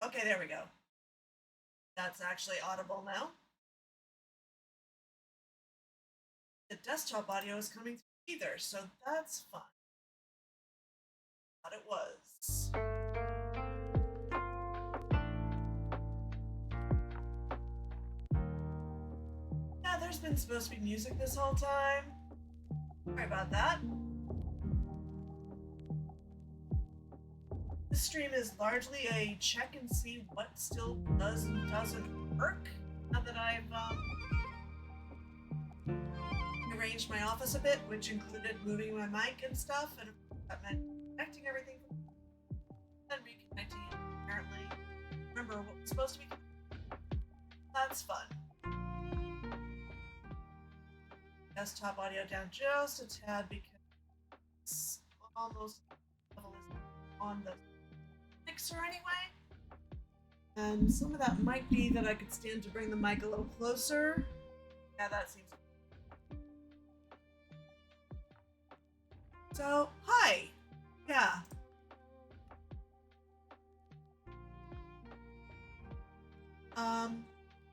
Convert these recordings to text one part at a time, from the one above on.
Okay, there we go. That's actually audible now. The desktop audio is coming through either, so that's fun. Thought it was. Yeah, there's been supposed to be music this whole time. Sorry about that. This stream is largely a check and see what still does and doesn't work. Now that I've arranged my office a bit, which included moving my mic and stuff, and that meant connecting everything and reconnecting it. Apparently, remember what was supposed to be. That's fun. Desktop audio down just a tad because it's almost level is on the mixer anyway. And some of that might be that I could stand to bring the mic a little closer. Yeah, that seems. So, hi. Yeah.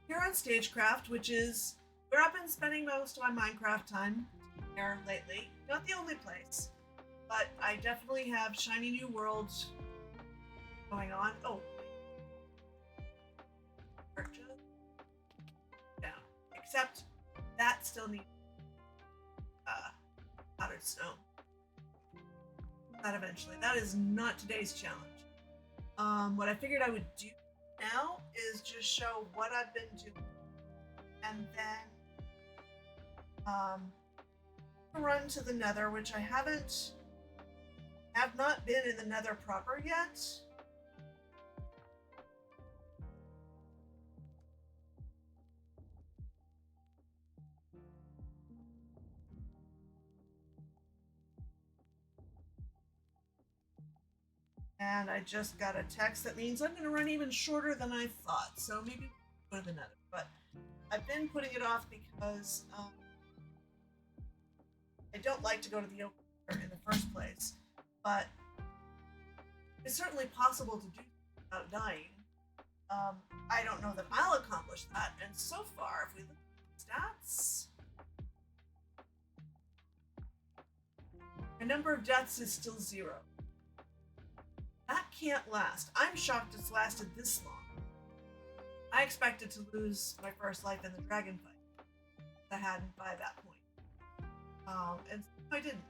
Here on StageCraft, which is where I've been spending most of my Minecraft time here lately. Not the only place, but I definitely have shiny new worlds going on. Oh, yeah. Except that still needs powdered snow. That eventually. That is not today's challenge. What I figured I would do now is just show what I've been doing, and then run to the nether, which I have not been in the nether proper yet. And I just got a text that means I'm going to run even shorter than I thought, so maybe we'll go to the nether. But I've been putting it off because I don't like to go to the open in the first place, but it's certainly possible to do without dying. I don't know that I'll accomplish that, and so far, if we look at stats, the number of deaths is still 0. That can't last. I'm shocked it's lasted this long. I expected to lose my first life in the dragon fight. I hadn't by that point. And I didn't.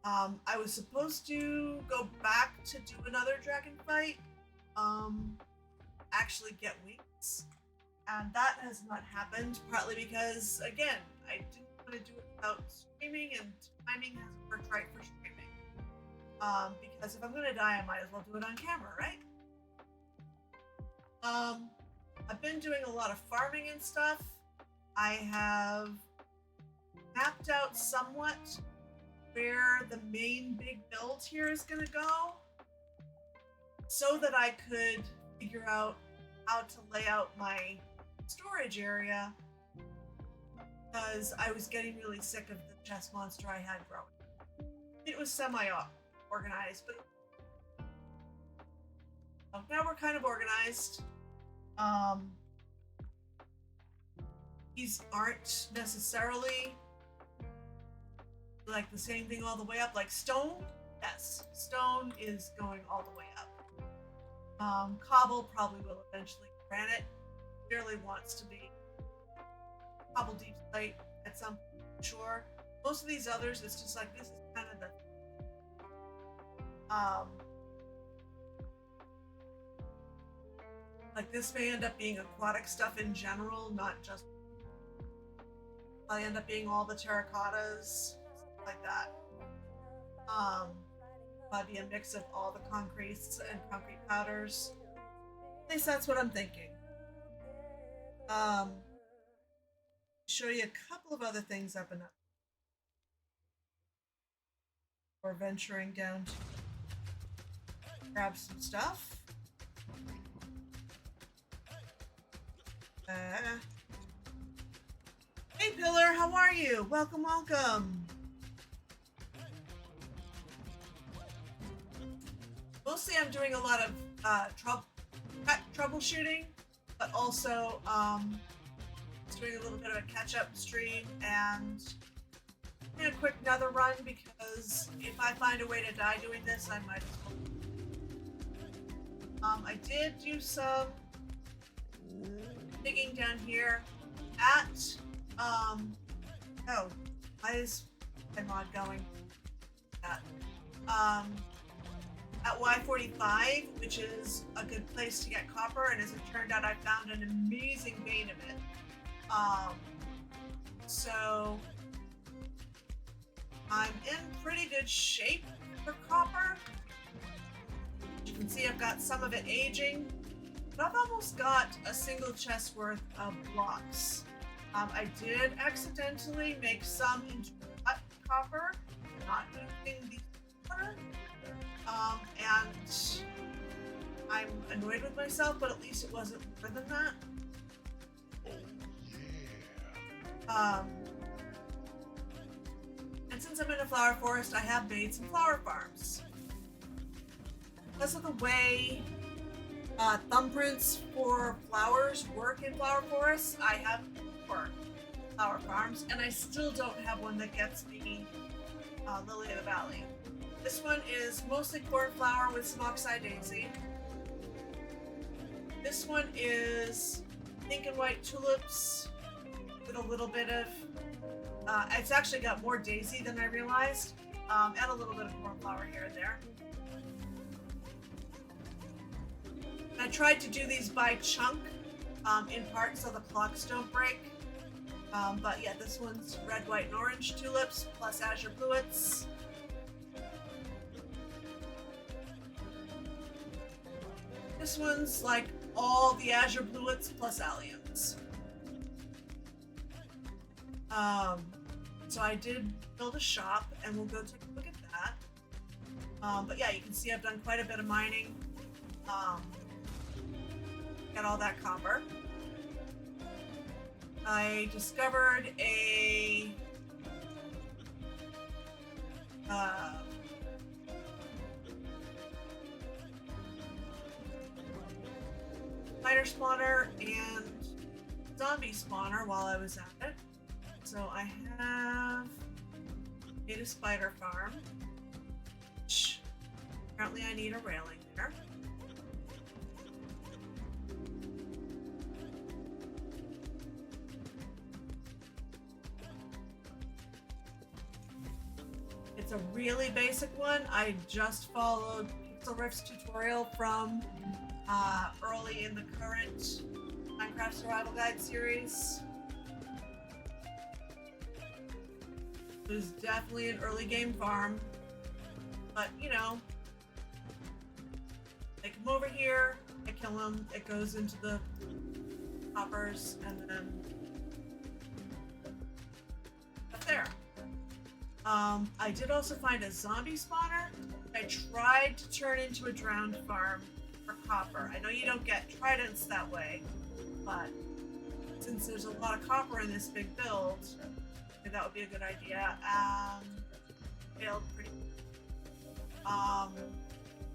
I was supposed to go back to do another dragon fight, actually get wings, and that has not happened, partly because, again, I didn't want to do it without streaming, and timing hasn't worked right for streaming. Because if I'm gonna die, I might as well do it on camera, right? I've been doing a lot of farming and stuff. I have mapped out somewhat where the main big build here is gonna go, so that I could figure out how to lay out my storage area, because I was getting really sick of the chest monster I had growing. It was semi-organized, but now we're kind of organized. These aren't necessarily like the same thing all the way up. Like stone, yes, stone is going all the way up. Cobble probably will eventually. Granite clearly wants to be cobble deep slate at some point, sure. Most of these others, it's just like this is kind of the like this may end up being aquatic stuff in general, not just. I end up being all the terracottas, like that. Might be a mix of all the concretes and concrete powders. At least that's what I'm thinking. Show you a couple of other things up and up. We're venturing down to grab some stuff. Hey Pillar, how are you? Welcome, welcome. Mostly I'm doing a lot of troubleshooting, but also just doing a little bit of a catch-up stream and a quick nether run, because if I find a way to die doing this, I might as well. I did do some digging down here at oh, why is my mod going? At Y45, which is a good place to get copper, and as it turned out, I found an amazing vein of it. So I'm in pretty good shape for copper. You can see I've got some of it aging, but I've almost got a single chest worth of blocks. I did accidentally make some into cut copper, not using the copper, and I'm annoyed with myself, but at least it wasn't more than that. And since I'm in a flower forest, I have made some flower farms. Because of the way thumbprints for flowers work in flower forests, I have 4 flower farms, and I still don't have one that gets me Lily of the Valley. This one is mostly cornflower with some oxeye daisy. This one is pink and white tulips with a little bit of it's actually got more daisy than I realized, and a little bit of cornflower here and there. I tried to do these by chunk, in part so the clocks don't break. But yeah, this one's red, white, and orange tulips plus azure bluets. This one's like all the azure bluets plus alliums. So I did build a shop, and we'll go take a look at that. But yeah, you can see I've done quite a bit of mining. Got all that copper. I discovered a spider spawner and zombie spawner while I was at it. So I have made a spider farm, which apparently I need a railing there. It's a really basic one. I just followed Pixel Rift's tutorial from early in the current Minecraft Survival Guide series. It was definitely an early game farm, but you know, I come over here, I kill him, it goes into the hoppers, and then up there. I did also find a zombie spawner. I tried to turn into a drowned farm for copper. I know you don't get tridents that way, but since there's a lot of copper in this big build, maybe that would be a good idea. Failed pretty.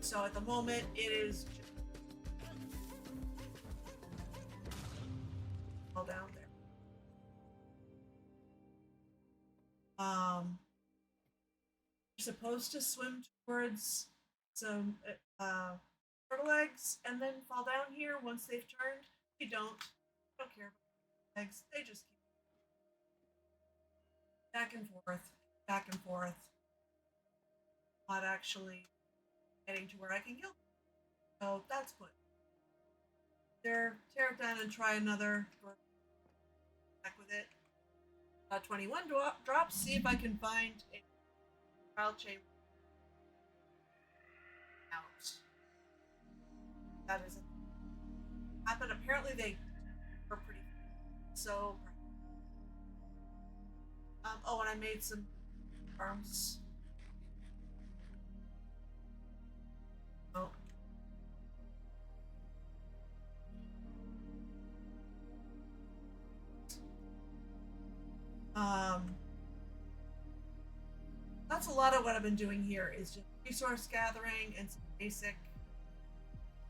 So at the moment it is all down there. You're supposed to swim towards some turtle eggs and then fall down here once they've turned. You don't care about eggs. They just keep back and forth. Not actually getting to where I can kill them. So that's good. Tear it down and try another. Back with it. 21 drops. See if I can find a trial chamber out. That isn't happened. Apparently they were pretty. So. Oh, and I made some farms. Oh. That's a lot of what I've been doing here is just resource gathering and some basic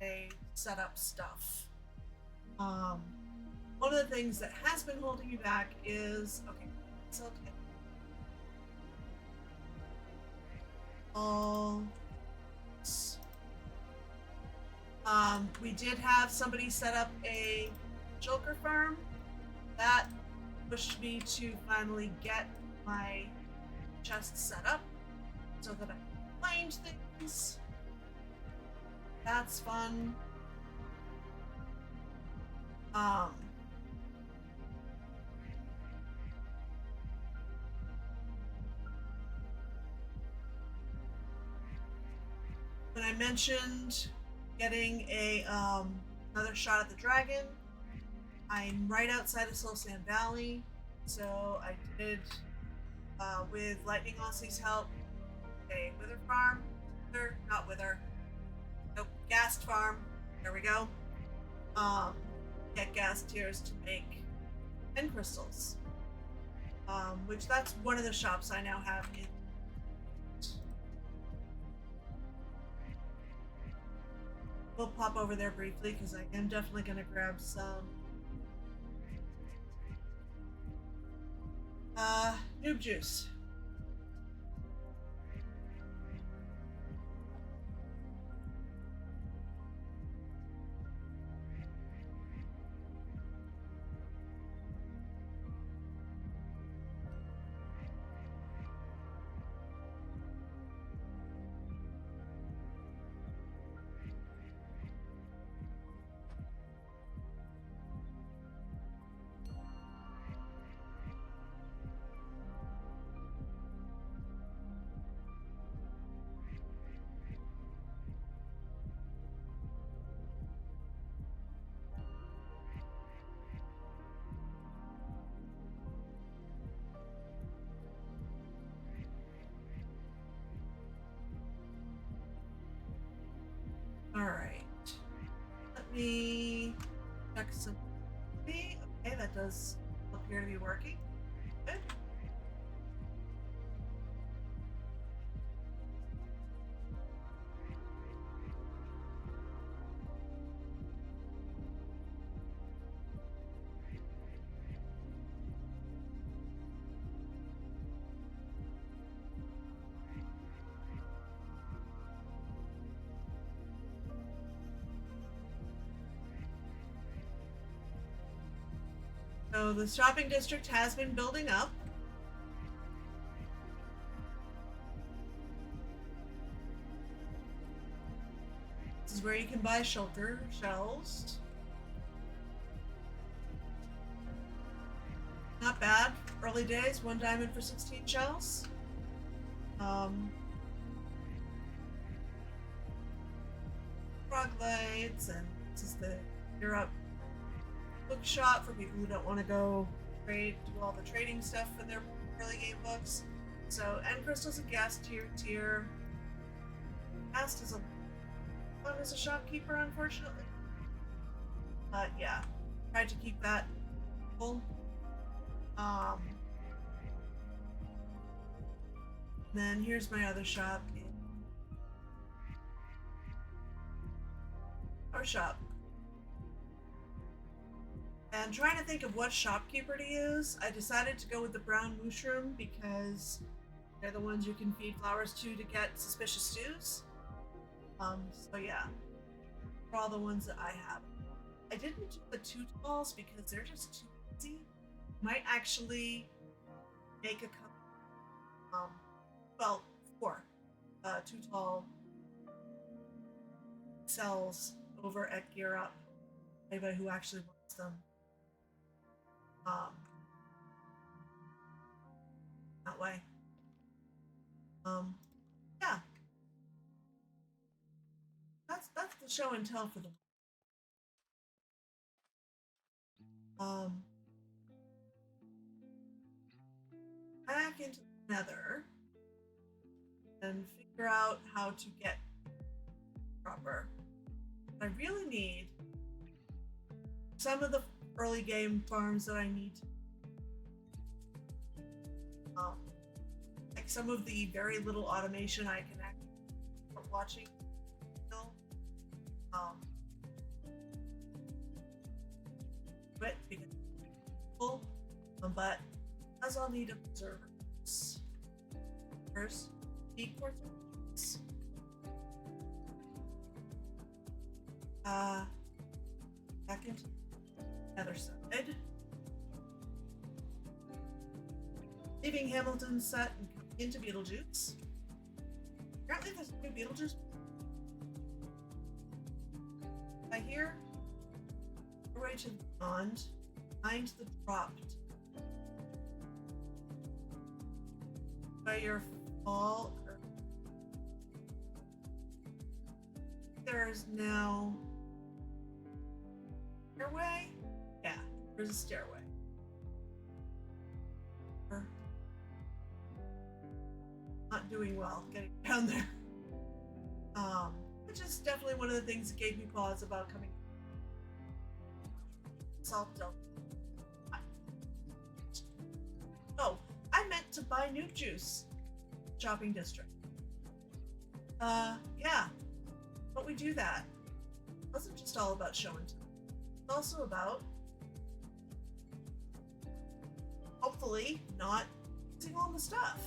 a set up stuff. One of the things that has been holding me back is so all. We did have somebody set up a shulker farm. That pushed me to finally get my chest set up so that I can find things. That's fun. When I mentioned getting a another shot at the dragon, I'm right outside of Soul Sand Valley, so I did, with Lightning Ossie's help, a wither farm. Not wither. Nope, ghast farm. There we go. Get ghast tears to make end crystals. Which that's one of the shops I now have in. We'll pop over there briefly because I am definitely going to grab some noob juice. Alright. Let me check some. Okay, that does appear to be working. Good. So the shopping district has been building up. This is where you can buy shulker shells. Not bad. Early days, 1 diamond for 16 shells. Frog lights, and this is the Europe bookshop for people who don't want to go trade, do all the trading stuff for their early game books. So end crystals and ghast tier. Ghast is fun as a shopkeeper, unfortunately. But yeah, tried to keep that full. Then here's my other shop. Our shop. And trying to think of what shopkeeper to use, I decided to go with the brown mushroom because they're the ones you can feed flowers to get suspicious stews. So yeah, for all the ones that I have. I didn't do the 2 talls because they're just too easy. Might actually make a couple, 4 2 tall cells over at Gear Up. Anybody who actually wants them. That way. Yeah. That's the show and tell for the back into the nether and figure out how to get proper. I really need some of the early game farms that I need. Like some of the very little automation I can actually start watching. full, but as I'll need observers. First, the quartz. Back into the other side. Leaving Hamilton set and coming into Beetlejuice. Apparently there's a new Beetlejuice. I hear your way to the pond, find the dropped. By your fall, there's now stairway? Yeah, there's a stairway. Not doing well getting down there. Which is definitely one of the things that gave me pause about coming. Salt Delta. Oh, I meant to buy Nuke Juice. Shopping district. Yeah. But we do that. It wasn't just all about show and tell. It's also about hopefully not using all the stuff.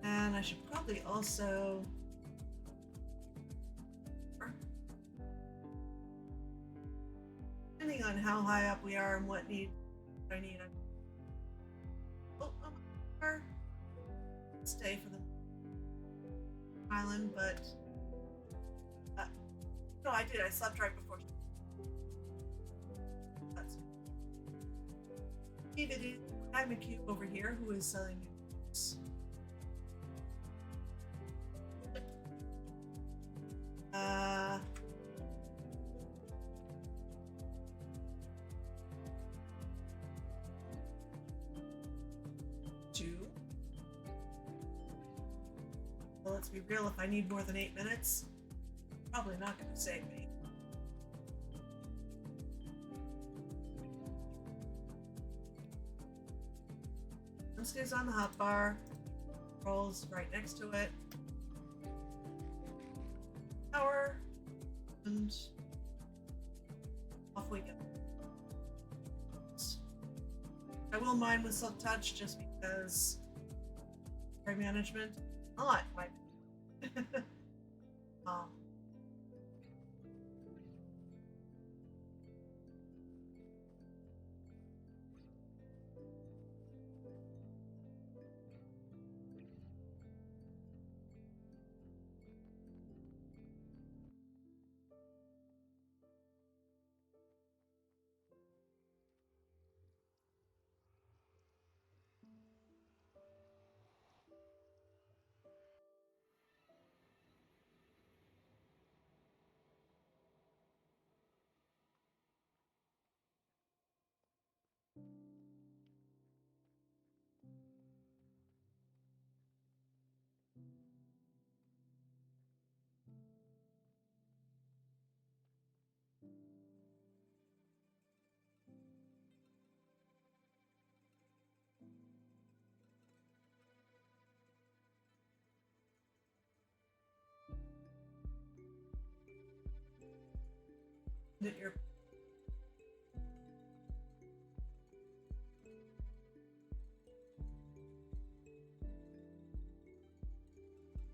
And I should probably also depending on how high up we are and what I need. Oh, stay for the island, but no, I did. I slept right before. That's David. I'm a cube over here who is selling news. Two. Well, let's be real. If I need more than 8 minutes, probably not going to save me. One stays on the hotbar, rolls right next to it. Power, and off we go. I will mine with Silk Touch just because prey management not my that you're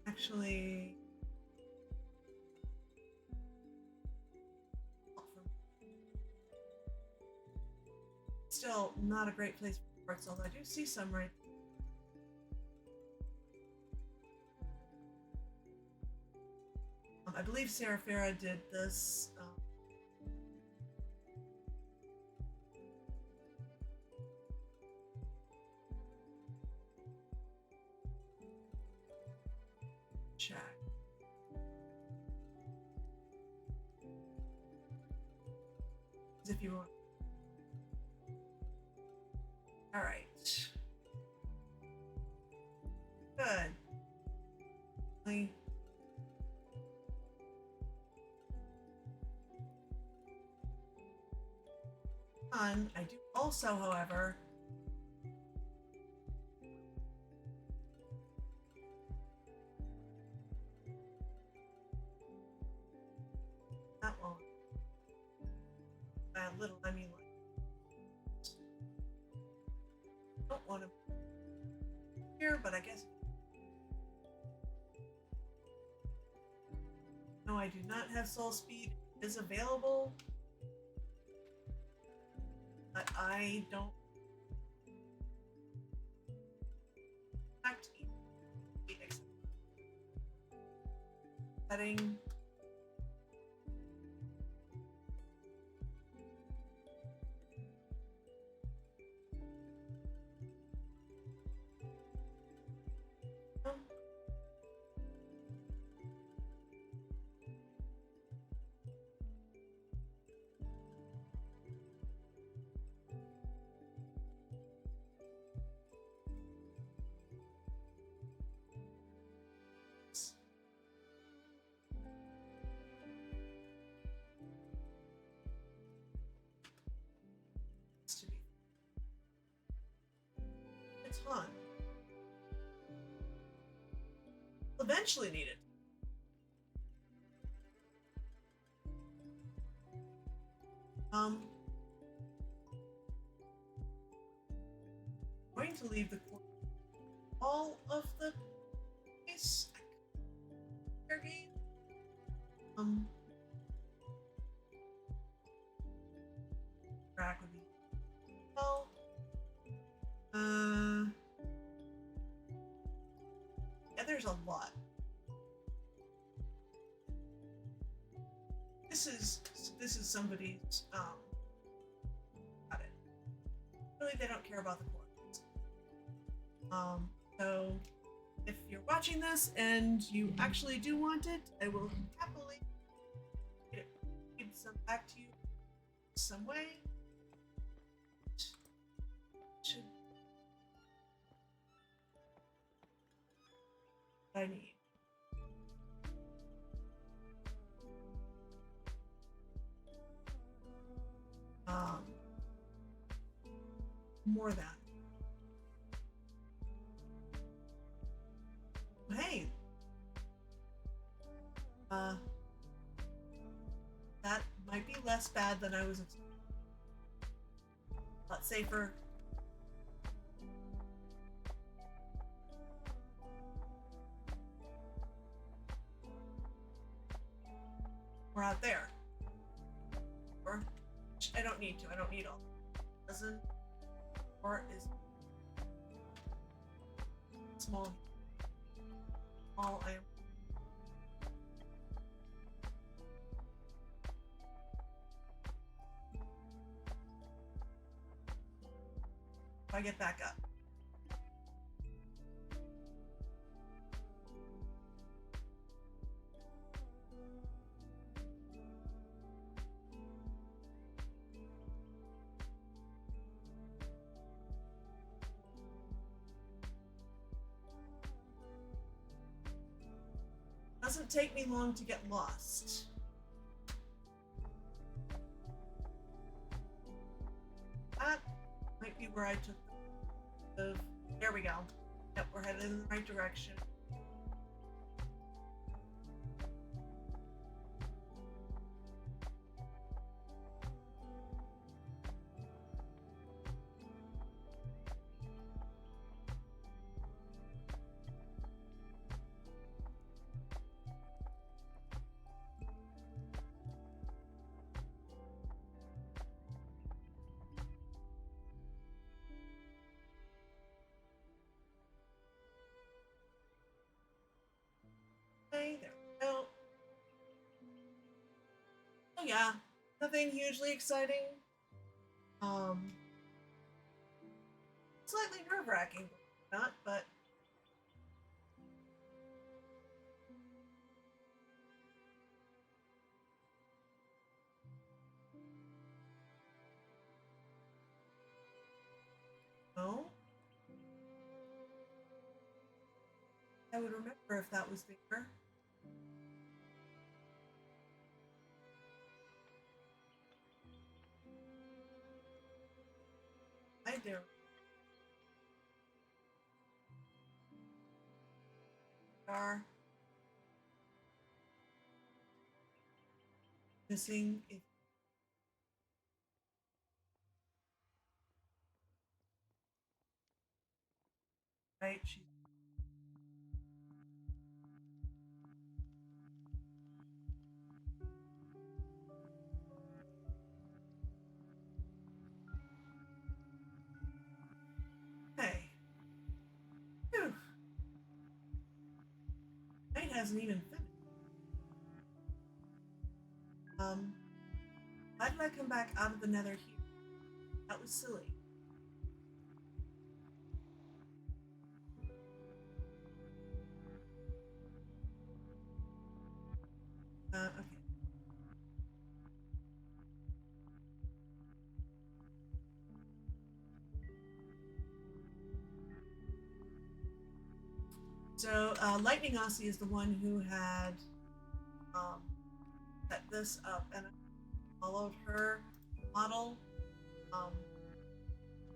actually still not a great place for quartz, although I do see some right. I believe Sarah Farah did this. Check. If you want. All right. Good. I do also, however, but I guess. No, I do not have soul speed. It is available, but I don't. Setting. Ton. Eventually need it. Going to leave the all of the place. Game. Track would be well. Yeah, there's a lot. This is somebody's got it. Really, they don't care about the quartz. So if you're watching this and you actually do want it, I will happily give some back to you some way. Should I need. More than. Hey. That might be less bad than I was expecting. A lot safer. We're out there. Or I don't need to. I don't need all. Doesn't. Or is small. Small. I am. If I get back up. Doesn't take me long to get lost. That might be where I took the. There we go. Yep, we're headed in the right direction. Okay, there we go. Oh yeah, nothing hugely exciting. Slightly nerve-wracking, not, but no. I would remember if that was there. I do. Are missing if right. She's night hasn't even finished. Why did I come back out of the nether here? That was silly. Okay. So, Lightning Aussie is the one who had set this up, and I followed her model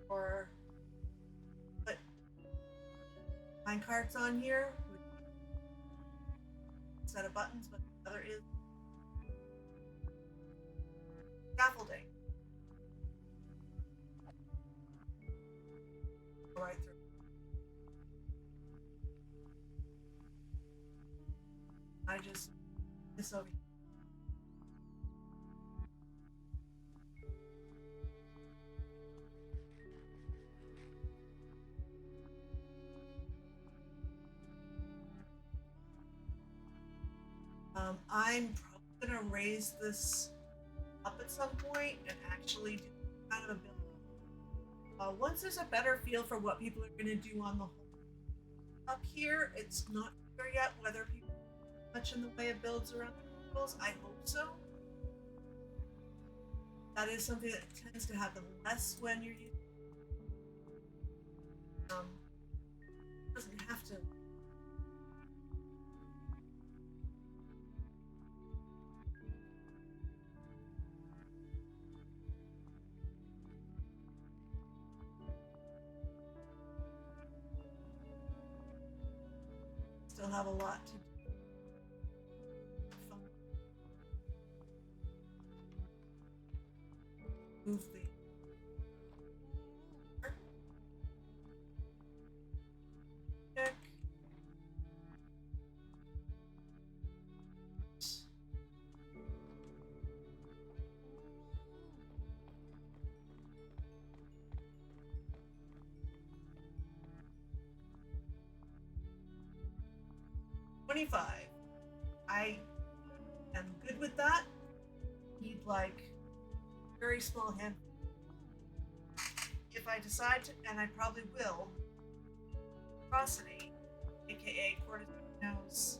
for put minecarts on here with a set of buttons, but the other is scaffolding. Go right through. I just this over here. I'm probably gonna raise this up at some point and actually do kind of a build. Once there's a better feel for what people are gonna do on the whole up here, it's not clear yet whether people do much in the way of builds around the tables. I hope so. That is something that tends to happen less when you're using. Doesn't have to. Still have a lot to do. Move the check. $25. I am good with that. Need like very small hand. If I decide to, and I probably will, Prosody, aka Cortez,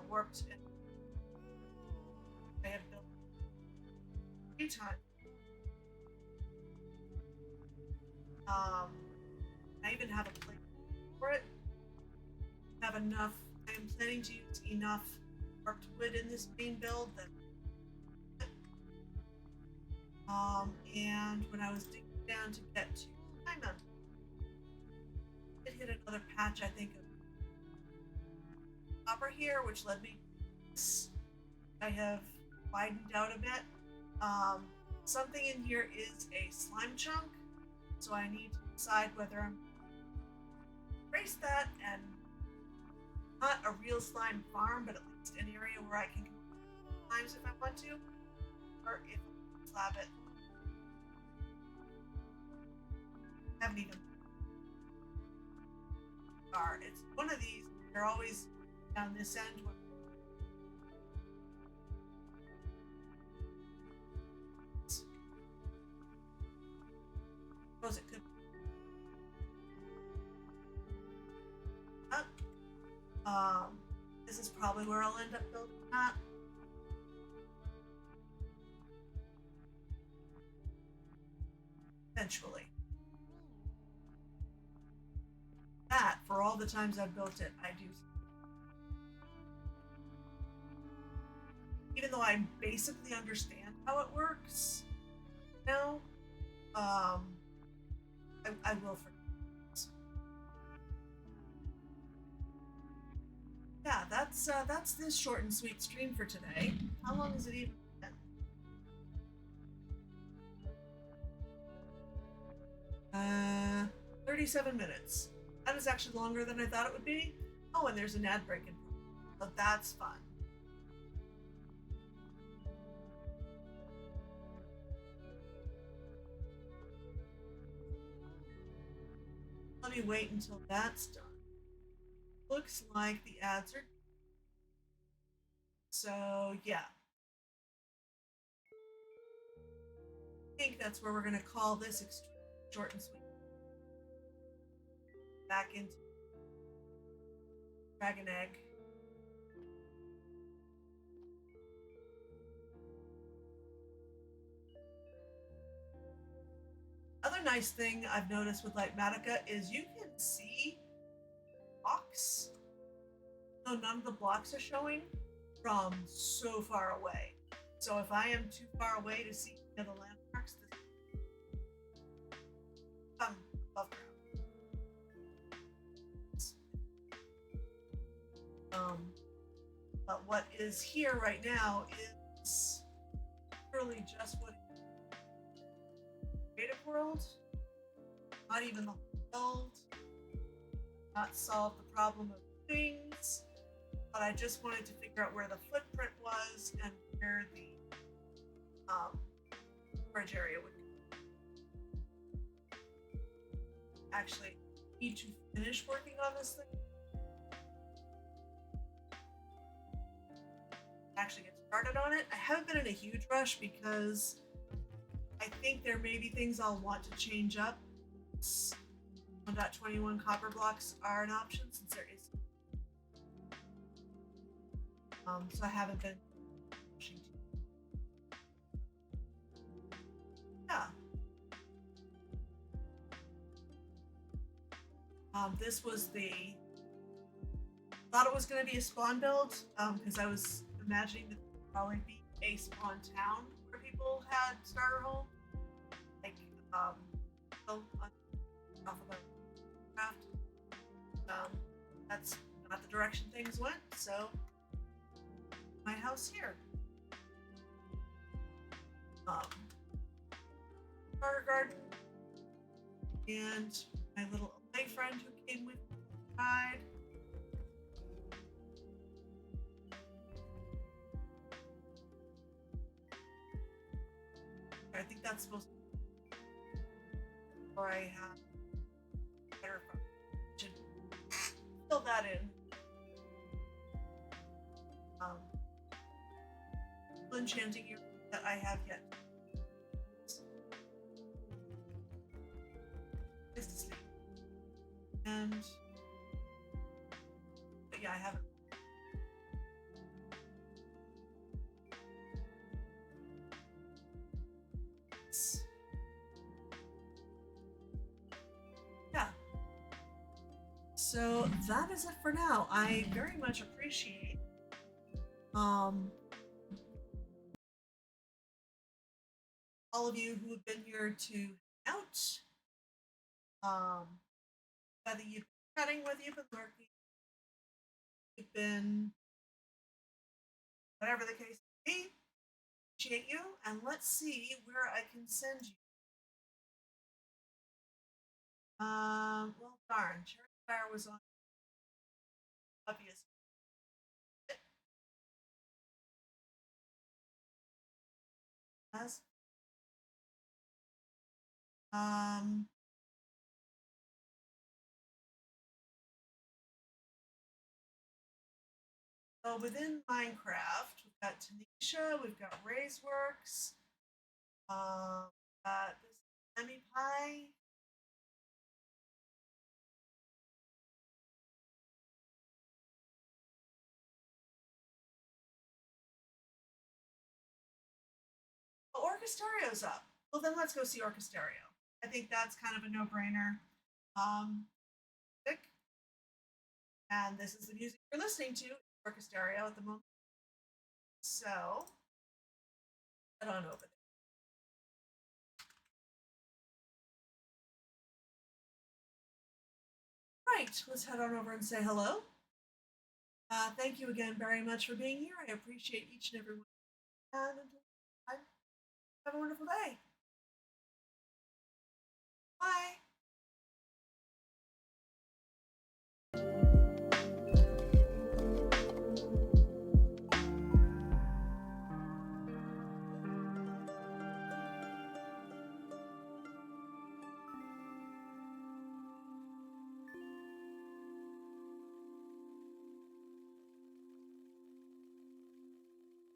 warped and I have built 3 times. I even have a plate for it. Have enough. I am planning to use enough warped wood in this main build that. And when I was digging down to get to High Mountain, it hit another patch, I think, of copper here, which led me to this. I have widened out a bit. Something in here is a slime chunk, so I need to decide whether I'm erase that and not a real slime farm, but at least an area where I can slimes if I want to, or if I slab it. I haven't even. It's one of these. They're always down this end. Suppose it could. This is probably where I'll end up building that. Eventually. That, for all the times I've built it, I do. Even though I basically understand how it works now, I will forget. Yeah, that's this short and sweet stream for today. How long has it even been? 37 minutes. That is actually longer than I thought it would be. Oh, and there's an ad break in, so that's fun. Let me wait until that's done. Looks like the ads are So yeah, I think that's where we're gonna call this extreme short and sweet. Back into Dragon Egg. Other nice thing I've noticed with Lightmatica is you can see blocks, though none of the blocks are showing, from so far away. So if I am too far away to see the landmarks, I'm above ground. But what is here right now is literally just what creative world, not even the whole world, not solve the problem of things, but I just wanted to figure out where the footprint was and where the storage area would go. Actually, need to finish working on this thing. Actually get started on it. I haven't been in a huge rush because I think there may be things I'll want to change up. 1.21 copper blocks are an option since there is. So I haven't been pushing too. Yeah. This was thought it was going to be a spawn build because I was imagining that there would probably be a spawn town where people had starter homes, like off of a craft. That's not the direction things went, so my house here. Starter garden, and my little away friend who came with me died. I think that's supposed to be where I have better should fill that in. Enchanting area that I have yet. Is to sleep. And but yeah, I haven't. Yeah. So that is it for now. I very much appreciate all of you who have been here to hang out. Whether you've been chatting, whether you've been lurking, you've been whatever the case may be, appreciate you, and let's see where I can send you. Well, darn, Cherry Fire was on obvious. As so within Minecraft, we've got Tanisha, we've got Raiseworks, got this Emmy Pie. Oh, Orchestario's up. Well, then let's go see Orchestario. I think that's kind of a no-brainer. And this is the music you're listening to, Orchestario at the moment. So, head on over there. Right, let's head on over and say hello. Thank you again very much for being here. I appreciate each and every one. And until next time, have a wonderful day.